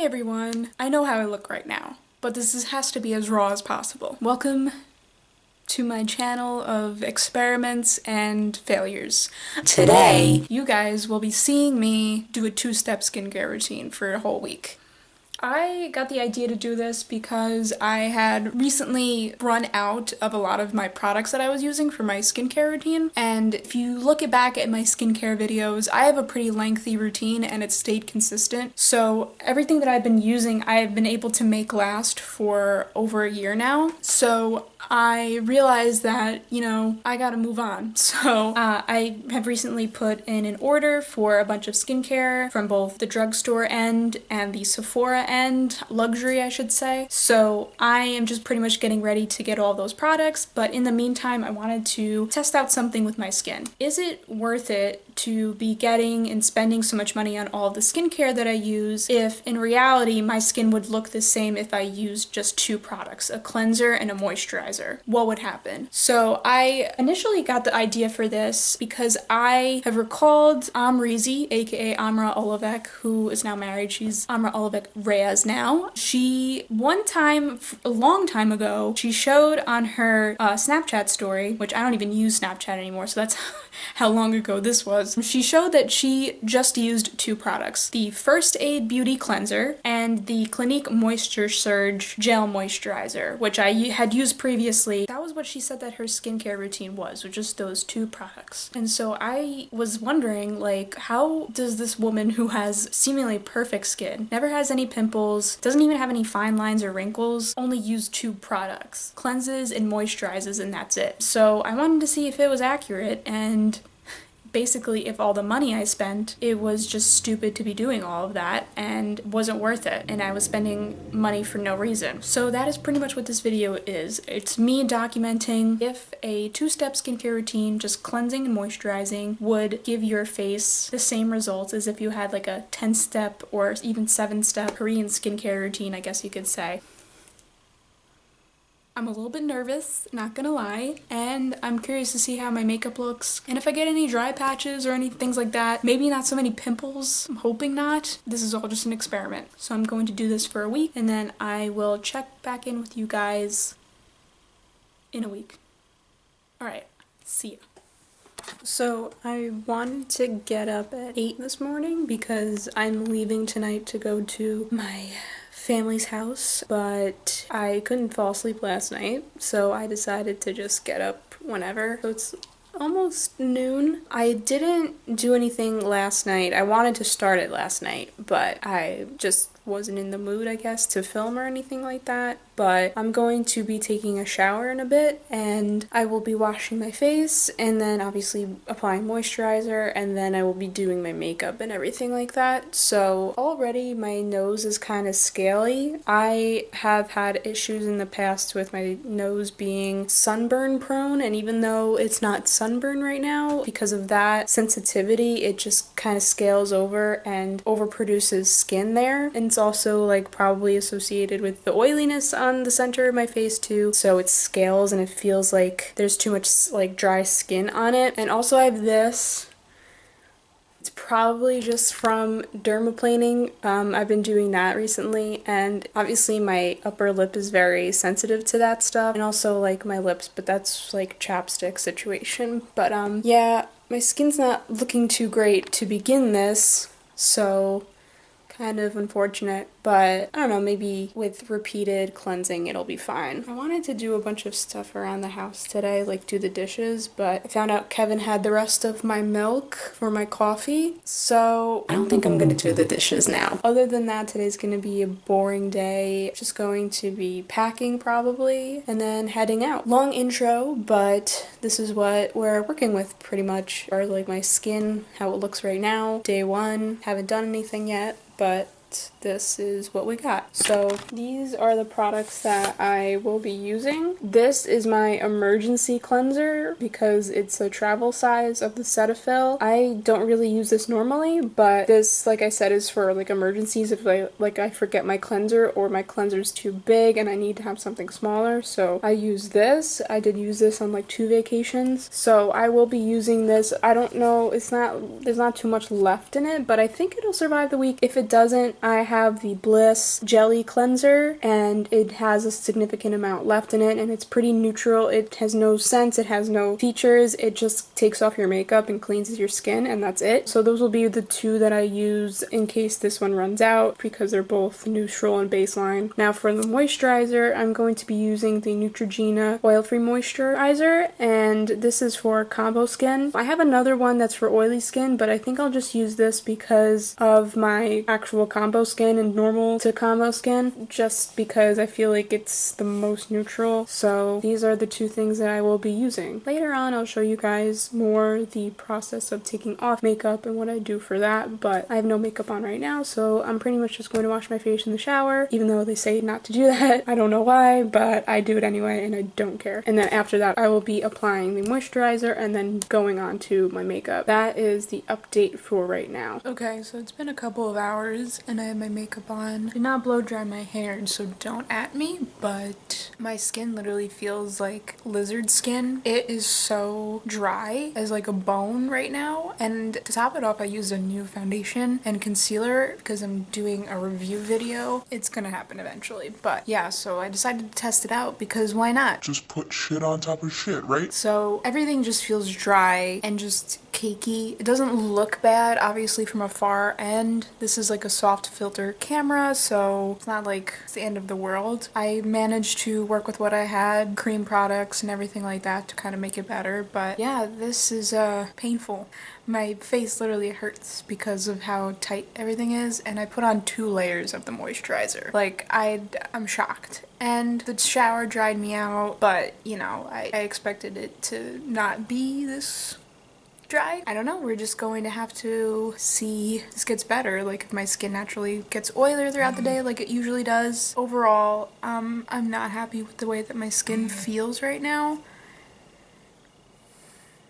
everyone. I know how I look right now, but has to be as raw as possible. Welcome to my channel of experiments and failures. Today, you guys will be seeing me do a two-step skincare routine for a whole week. I got the idea to do this because I had recently run out of a lot of my products that I was using for my skincare routine, and if you look back at my skincare videos, I have a pretty lengthy routine and it stayed consistent. So everything that I've been using, I've been able to make last for over a year now. So I realized that, I gotta move on. So I have recently put in an order for a bunch of skincare from both the drugstore end and the Sephora end, luxury I should say. So I am just pretty much getting ready to get all those products, but in the meantime I wanted to test out something with my skin. Is it worth it to be getting and spending so much money on all the skincare that I use if in reality my skin would look the same if I used just two products, a cleanser and a moisturizer? What would happen? So I initially got the idea for this because I have recalled Amrizi, aka Amra Olavec, who is now married. She's Amra Olavec Reyes now. She, one time, a long time ago, she showed on her Snapchat story, which I don't even use Snapchat anymore, so that's how long ago this was. She showed that she just used two products, the First Aid Beauty Cleanser and the Clinique Moisture Surge Gel Moisturizer, which I had used previously. That was what she said that her skincare routine was just those two products. And so I was wondering, like, how does this woman who has seemingly perfect skin, never has any pimples, doesn't even have any fine lines or wrinkles, only use two products, cleanses and moisturizes, and that's it. So I wanted to see if it was accurate, and basically if all the money I spent, it was just stupid to be doing all of that and wasn't worth it, and I was spending money for no reason. So that is pretty much what this video is. It's me documenting if a two-step skincare routine, just cleansing and moisturizing, would give your face the same results as if you had like a 10-step or even 7-step Korean skincare routine, I guess you could say. I'm a little bit nervous, not gonna lie, and I'm curious to see how my makeup looks, and if I get any dry patches or any things like that. Maybe not so many pimples, I'm hoping not. This is all just an experiment. So I'm going to do this for a week, and then I will check back in with you guys in a week. Alright, see ya. So I wanted to get up at 8 this morning because I'm leaving tonight to go to my family's house, but I couldn't fall asleep last night, so I decided to just get up whenever. So it's almost noon. I didn't do anything last night. I wanted to start it last night, but I just wasn't in the mood, I guess, to film or anything like that. But I'm going to be taking a shower in a bit, and I will be washing my face and then obviously applying moisturizer, and then I will be doing my makeup and everything like that. So already my nose is kind of scaly. I have had issues in the past with my nose being sunburn prone, and even though it's not sunburn right now, because of that sensitivity, it just kind of scales over and overproduces skin there. And it's also like probably associated with the oiliness on the center of my face too, so it scales and it feels like there's too much like dry skin on it. And also I have this. It's probably just from dermaplaning. I've been doing that recently, and obviously my upper lip is very sensitive to that stuff, and also like my lips, but that's like chapstick situation. But yeah, my skin's not looking too great to begin this, so kind of unfortunate, but I don't know, maybe with repeated cleansing it'll be fine. I wanted to do a bunch of stuff around the house today, like do the dishes, but I found out Kevin had the rest of my milk for my coffee, so I don't think I'm gonna do the dishes now. Other than that, today's gonna be a boring day. Just going to be packing probably, and then heading out. Long intro, but this is what we're working with pretty much, or like my skin, how it looks right now. Day one, haven't done anything yet, but this is what we got. So these are the products that I will be using. This is my emergency cleanser because it's a travel size of the Cetaphil. I don't really use this normally, but this, like I said, is for like emergencies if I forget my cleanser or my cleanser's too big and I need to have something smaller. So I use this. I did use this on like 2 vacations. So I will be using this. I don't know, there's not too much left in it, but I think it'll survive the week. If it doesn't, I have the Bliss Jelly Cleanser, and it has a significant amount left in it, and it's pretty neutral. It has no scents, it has no features, it just takes off your makeup and cleanses your skin, and that's it. So those will be the two that I use in case this one runs out, because they're both neutral and baseline. Now for the moisturizer, I'm going to be using the Neutrogena Oil-Free Moisturizer, and this is for combo skin. I have another one that's for oily skin, but I think I'll just use this because of my actual combo skin and normal to combo skin, just because I feel like it's the most neutral. So these are the two things that I will be using. Later on, I'll show you guys more the process of taking off makeup and what I do for that, but I have no makeup on right now, so I'm pretty much just going to wash my face in the shower, even though they say not to do that. I don't know why, but I do it anyway, and I don't care. And then after that, I will be applying the moisturizer and then going on to my makeup. That is the update for right now. Okay, so it's been a couple of hours, and I have my makeup on. I did not blow dry my hair, so don't at me, but my skin literally feels like lizard skin. It is so dry as like a bone right now, and to top it off, I used a new foundation and concealer because I'm doing a review video. It's gonna happen eventually, but yeah, so I decided to test it out because why not? Just put shit on top of shit, right? So everything just feels dry and just cakey. It doesn't look bad, obviously, from afar, and this is like a soft filter camera, so it's not like it's the end of the world. I managed to work with what I had, cream products and everything like that to kind of make it better, but yeah, this is painful. My face literally hurts because of how tight everything is, and I put on 2 layers of the moisturizer. Like, I'm shocked. And the shower dried me out, but, you know, I expected it to not be this dry. I don't know, we're just going to have to see if this gets better, like if my skin naturally gets oilier throughout the day like it usually does. Overall, I'm not happy with the way that my skin feels right now.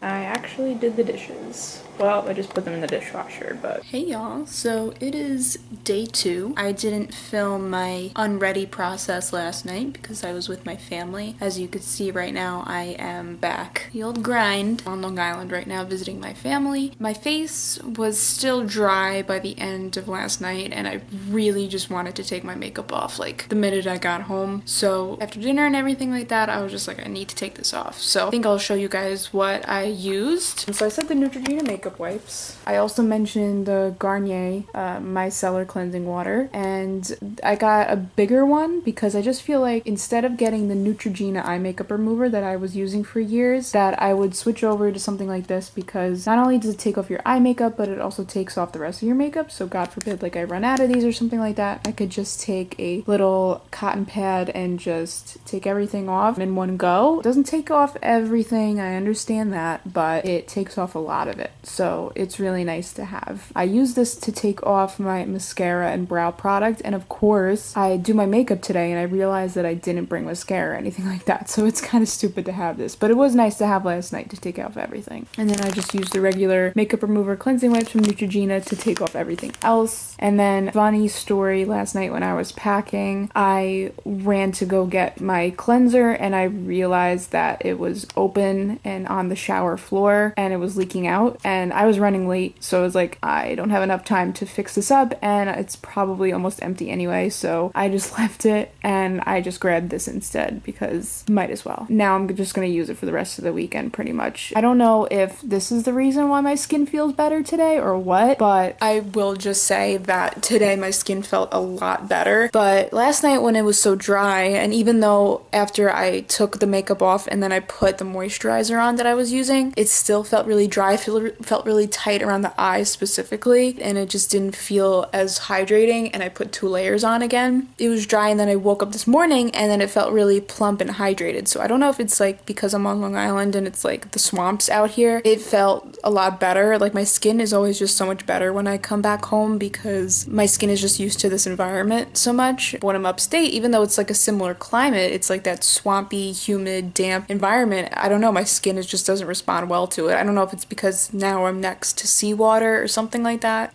I actually did the dishes. Well, I just put them in the dishwasher, but... Hey y'all, so it is day 2. I didn't film my unready process last night because I was with my family. As you can see right now, I am back. The old grind on Long Island right now visiting my family. My face was still dry by the end of last night, and I really just wanted to take my makeup off like the minute I got home. So after dinner and everything like that, I was just like, I need to take this off. So I think I'll show you guys what I used. And so I said the Neutrogena makeup wipes. I also mentioned the Garnier Micellar cleansing water, and I got a bigger one because I just feel like instead of getting the Neutrogena eye makeup remover that I was using for years, that I would switch over to something like this, because not only does it take off your eye makeup, but it also takes off the rest of your makeup. So God forbid like I run out of these or something like that, I could just take a little cotton pad and just take everything off in one go. It doesn't take off everything, I understand that, but it takes off a lot of it. So it's really nice to have. I use this to take off my mascara and brow product, and of course I do my makeup today and I realized that I didn't bring mascara or anything like that, so it's kind of stupid to have this, but it was nice to have last night to take off everything. And then I just used the regular makeup remover cleansing wipes from Neutrogena to take off everything else. And then funny story, last night when I was packing, I ran to go get my cleanser and I realized that it was open and on the shower floor and it was leaking out, and I was running late, so I was like, I don't have enough time to fix this up, and it's probably almost empty anyway, so I just left it and I just grabbed this instead because might as well. Now I'm just gonna use it for the rest of the weekend pretty much. I don't know if this is the reason why my skin feels better today or what, but I will just say that today my skin felt a lot better. But last night when it was so dry, and even though after I took the makeup off and then I put the moisturizer on that I was using, it still felt really dry, felt really tight around the eyes specifically, and it just didn't feel as hydrating, and I put 2 layers on again. It was dry, and then I woke up this morning and then it felt really plump and hydrated. So I don't know if it's like because I'm on Long Island and it's like the swamps out here, it felt a lot better. Like my skin is always just so much better when I come back home because my skin is just used to this environment so much. When I'm upstate, even though it's like a similar climate, it's like that swampy, humid, damp environment. I don't know, my skin just doesn't respond well to it. I don't know if it's because now I'm next to seawater or something like that.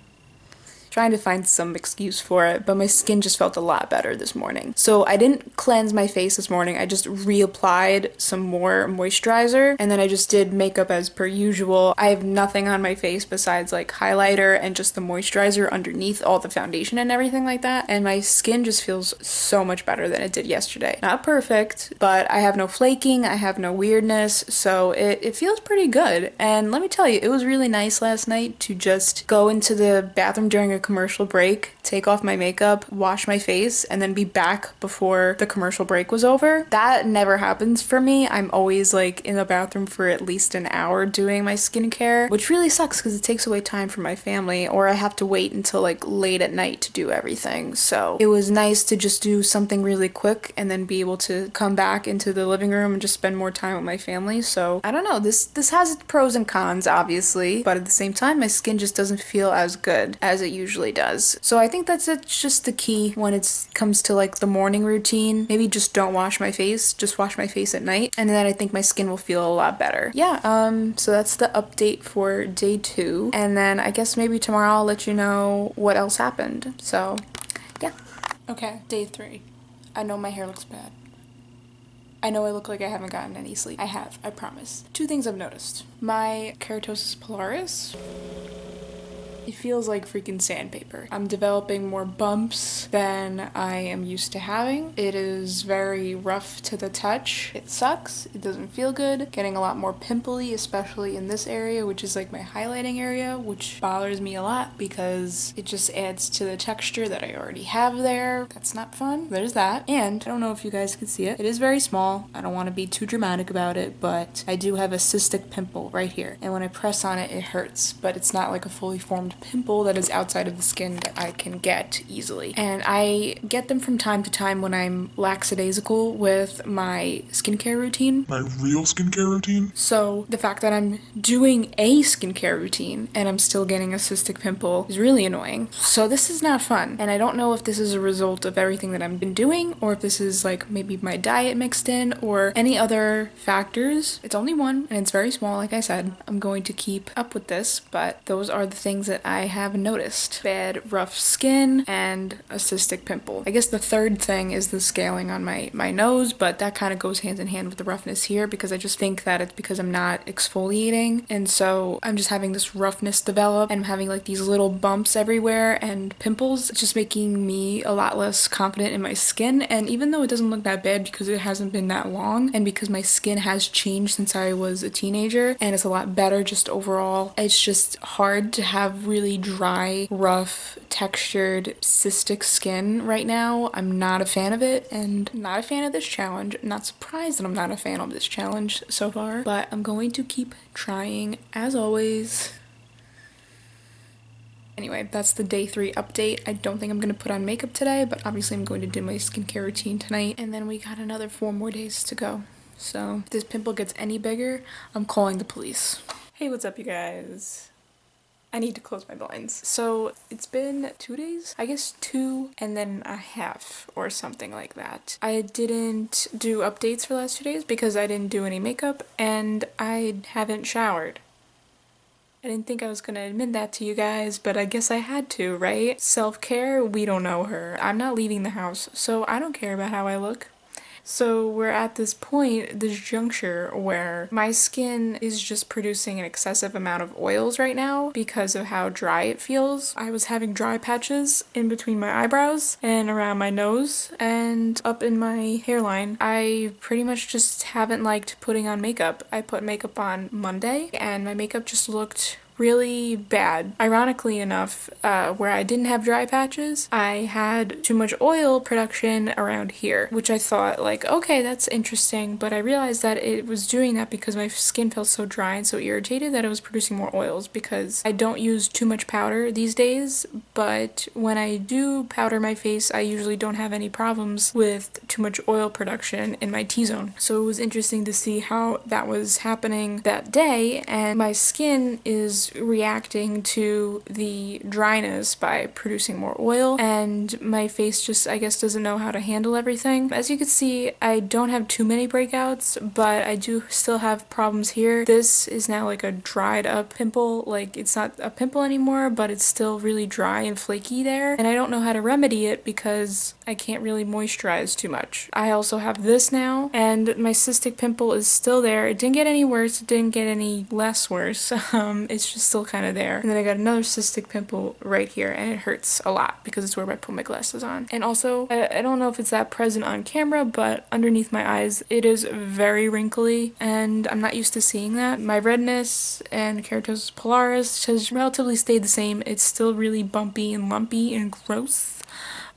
trying to find some excuse for it, but my skin just felt a lot better this morning. So I didn't cleanse my face this morning. I just reapplied some more moisturizer, and then I just did makeup as per usual. I have nothing on my face besides like highlighter and just the moisturizer underneath all the foundation and everything like that, and my skin just feels so much better than it did yesterday. Not perfect, but I have no flaking, I have no weirdness, so it feels pretty good. And let me tell you, it was really nice last night to just go into the bathroom during a commercial break, take off my makeup, wash my face, and then be back before the commercial break was over. That never happens for me. I'm always like in the bathroom for at least an hour doing my skincare, which really sucks because it takes away time from my family, or I have to wait until like late at night to do everything. So it was nice to just do something really quick and then be able to come back into the living room and just spend more time with my family. So I don't know, this has its pros and cons obviously, but at the same time my skin just doesn't feel as good as it usually does. So I think it's just the key when it comes to like the morning routine. Maybe just don't wash my face, just wash my face at night, and then I think my skin will feel a lot better. Yeah, so that's the update for day 2, and then I guess maybe tomorrow I'll let you know what else happened. So yeah. Okay, day 3. I know my hair looks bad. I know I look like I haven't gotten any sleep. I have, I promise. 2 things I've noticed. My keratosis pilaris, it feels like freaking sandpaper. I'm developing more bumps than I am used to having. It is very rough to the touch. It sucks. It doesn't feel good. Getting a lot more pimply, especially in this area, which is like my highlighting area, which bothers me a lot because it just adds to the texture that I already have there. That's not fun. There's that. And I don't know if you guys can see it. It is very small. I don't want to be too dramatic about it, but I do have a cystic pimple right here. And when I press on it, it hurts, but it's not like a fully formed pimple that is outside of the skin that I can get easily. And I get them from time to time when I'm lackadaisical with my skincare routine. My real skincare routine? So the fact that I'm doing a skincare routine and I'm still getting a cystic pimple is really annoying. So this is not fun. And I don't know if this is a result of everything that I've been doing, or if this is like maybe my diet mixed in, or any other factors. It's only one and it's very small, like I said. I'm going to keep up with this, but those are the things that I have noticed. Bad, rough skin and a cystic pimple. I guess the third thing is the scaling on my nose, but that kind of goes hand in hand with the roughness here because I just think that it's because I'm not exfoliating, and so I'm just having this roughness develop and I'm having like these little bumps everywhere and pimples. It's just making me a lot less confident in my skin, and even though it doesn't look that bad because it hasn't been that long and because my skin has changed since I was a teenager and it's a lot better just overall, it's just hard to have really dry, rough, textured, cystic skin right now. I'm not a fan of it and not a fan of this challenge. I'm not surprised that I'm not a fan of this challenge so far, but I'm going to keep trying as always. Anyway, that's the day 3 update. I don't think I'm going to put on makeup today, but obviously I'm going to do my skincare routine tonight, and then we got another 4 more days to go. So if this pimple gets any bigger, I'm calling the police. Hey, what's up you guys? I need to close my blinds. So it's been 2 days? I guess 2 and then a half or something like that. I didn't do updates for the last 2 days because I didn't do any makeup and I haven't showered. I didn't think I was gonna admit that to you guys, but I guess I had to, right? Self-care, we don't know her. I'm not leaving the house, so I don't care about how I look. So we're at this point, this juncture, where my skin is just producing an excessive amount of oils right now because of how dry it feels. I was having dry patches in between my eyebrows and around my nose and up in my hairline. I pretty much just haven't liked putting on makeup. I put makeup on Monday and my makeup just looked really bad. Ironically enough, where I didn't have dry patches, I had too much oil production around here, which I thought like, okay, that's interesting, but I realized that it was doing that because my skin felt so dry and so irritated that it was producing more oils because I don't use too much powder these days, but when I do powder my face, I usually don't have any problems with too much oil production in my T-zone. So it was interesting to see how that was happening that day, and my skin is is reacting to the dryness by producing more oil, and my face just, I guess, doesn't know how to handle everything. As you can see, I don't have too many breakouts, but I do still have problems here. This is now like a dried up pimple. Like, it's not a pimple anymore, but it's still really dry and flaky there, and I don't know how to remedy it because I can't really moisturize too much. I also have this now, and my cystic pimple is still there. It didn't get any worse, it didn't get any less worse. It's just still kind of there. And then I got another cystic pimple right here, and it hurts a lot because it's where I put my glasses on. And also, I don't know if it's that present on camera, but underneath my eyes, it is very wrinkly, and I'm not used to seeing that. My redness and keratosis pilaris has relatively stayed the same. It's still really bumpy and lumpy and gross.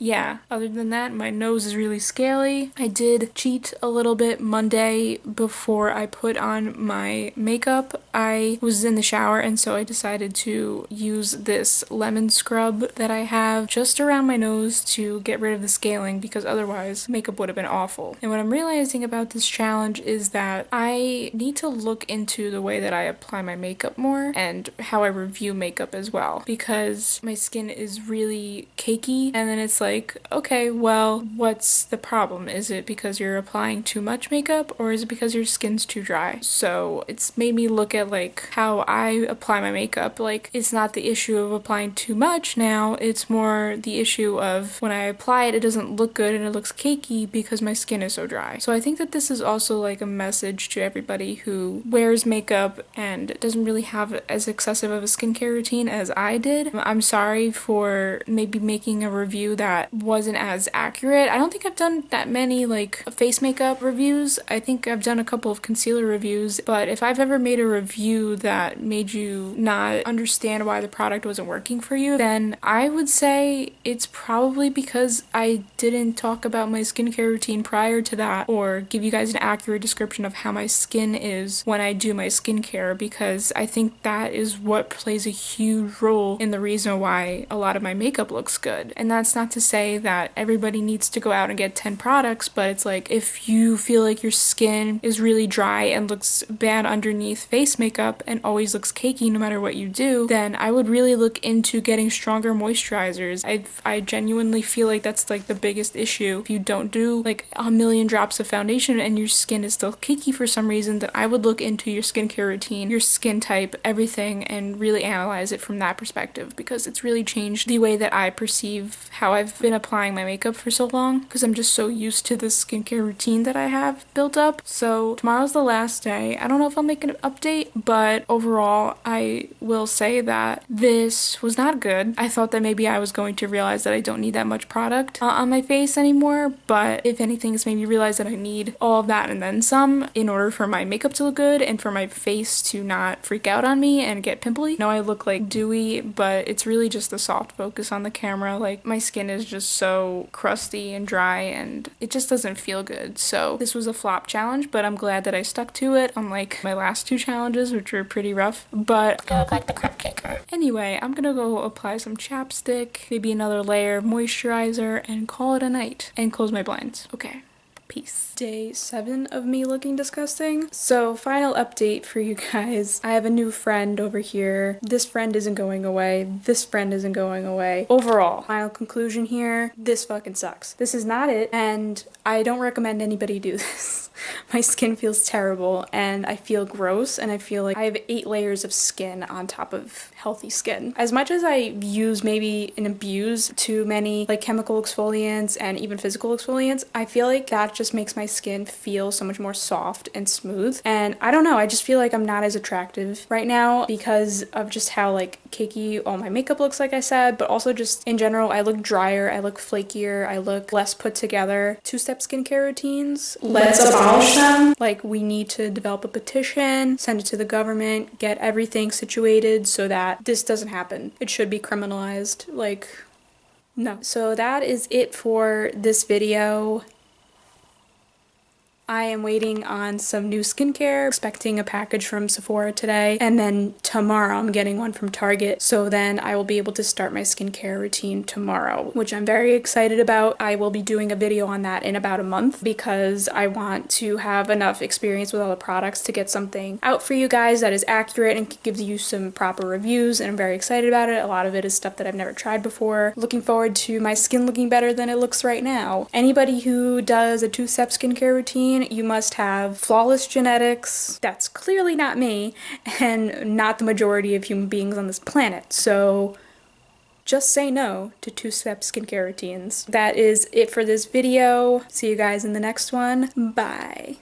Yeah, other than that, my nose is really scaly. I did cheat a little bit Monday before I put on my makeup. I was in the shower, and so I decided to use this lemon scrub that I have just around my nose to get rid of the scaling, because otherwise makeup would have been awful. And what I'm realizing about this challenge is that I need to look into the way that I apply my makeup more and how I review makeup as well, because my skin is really cakey, and then it's like, okay, well, what's the problem? Is it because you're applying too much makeup, or is it because your skin's too dry? So it's made me look at like how I apply my makeup. Like, it's not the issue of applying too much now, it's more the issue of when I apply it, it doesn't look good and it looks cakey because my skin is so dry. So I think that this is also like a message to everybody who wears makeup and doesn't really have as excessive of a skincare routine as I did. I'm sorry for maybe making a review that wasn't as accurate. I don't think I've done that many like face makeup reviews. I think I've done a couple of concealer reviews, but if I've ever made a review that made you not understand why the product wasn't working for you, then I would say it's probably because I didn't talk about my skincare routine prior to that, or give you guys an accurate description of how my skin is when I do my skincare, because I think that is what plays a huge role in the reason why a lot of my makeup looks good. And that's not to say that everybody needs to go out and get 10 products, but it's like, if you feel like your skin is really dry and looks bad underneath face makeup and always looks cakey no matter what you do, then I would really look into getting stronger moisturizers. I genuinely feel like that's like the biggest issue. If you don't do like a million drops of foundation and your skin is still cakey for some reason, then I would look into your skincare routine, your skin type, everything, and really analyze it from that perspective, because it's really changed the way that I perceive how I've been applying my makeup for so long, because I'm just so used to this skincare routine that I have built up. So tomorrow's the last day. I don't know if I'll make an update, but overall I will say that this was not good. I thought that maybe I was going to realize that I don't need that much product on my face anymore, but if anything, it's made me realize that I need all of that and then some in order for my makeup to look good and for my face to not freak out on me and get pimply. I know I look like dewy, but it's really just the soft focus on the camera. Like, my skin is just so crusty and dry and it just doesn't feel good. So this was a flop challenge, but I'm glad that I stuck to it, unlike my last two challenges, which were pretty rough. But I look like the crab kicker. Anyway, I'm gonna go apply some chapstick, maybe another layer of moisturizer, and call it a night and close my blinds. Okay. Peace. Day 7 of me looking disgusting. So, final update for you guys. I have a new friend over here. This friend isn't going away. This friend isn't going away. Overall, final conclusion here, this fucking sucks. This is not it, and I don't recommend anybody do this. My skin feels terrible, and I feel gross, and I feel like I have 8 layers of skin on top of healthy skin. As much as I use maybe and abuse too many like chemical exfoliants and even physical exfoliants, I feel like that just makes my skin feel so much more soft and smooth. And I don't know, I just feel like I'm not as attractive right now because of just how like cakey all my makeup looks, like I said, but also just in general, I look drier, I look flakier, I look less put together. 2-step skincare routines, let's abolish them. Like, we need to develop a petition, send it to the government, get everything situated so that this doesn't happen. It should be criminalized. Like, no. So that is it for this video. I am waiting on some new skincare, expecting a package from Sephora today, and then tomorrow I'm getting one from Target, so then I will be able to start my skincare routine tomorrow, which I'm very excited about. I will be doing a video on that in about a month because I want to have enough experience with all the products to get something out for you guys that is accurate and gives you some proper reviews, and I'm very excited about it. A lot of it is stuff that I've never tried before. Looking forward to my skin looking better than it looks right now. Anybody who does a two-step skincare routine, you must have flawless genetics. That's clearly not me, and not the majority of human beings on this planet. So just say no to two-step skincare routines. That is it for this video. See you guys in the next one. Bye.